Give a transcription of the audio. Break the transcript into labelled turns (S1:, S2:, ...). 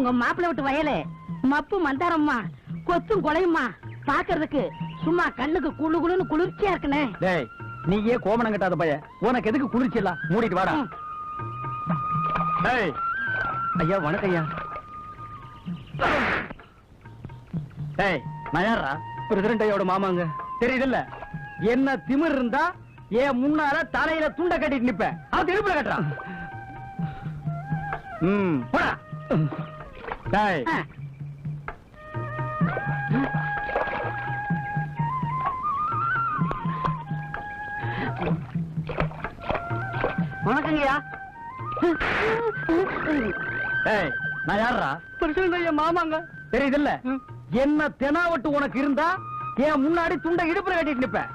S1: உங்க மாப்பிள்ளை விட்டு வயலு மப்பு மந்தாரம்மா கொத்தும் கொலையுமா பாக்குறதுக்கு சும்மா கண்ணுக்கு குளு குளுன்னு குளிர்ச்சியா இருக்குனே.
S2: டேய் நீயே கோமணம் கட்டாத பைய, உனக்கு எதுக்கு குளிர்ச்சி எல்லாம்? மூடிட்டு வாடா. டேய் ஐயா வணக்கம் ஐயா. டேய் நான் யாரா? பிரசிடண்ட் ஐயோட மாமாங்க. தெரியுதுல்ல, என்ன திமிர் இருந்தா ஏன் முன்னால தலையில துண்ட கட்டிட்டு நிப்ப, அவன் திருப்பில கட்டுறான். போடா. டேய்
S1: வணக்கங்கய்யா.
S2: டேய் நான் யாரா?
S1: பிரசிடண்ட் ஐயா மாமாங்க.
S2: தெரியுதுல்ல, என்ன தெனாவட்டு உனக்கு இருந்தா ஏன் முன்னாடி துண்டை இடுப்புல கட்டிட்டு நிப்ப,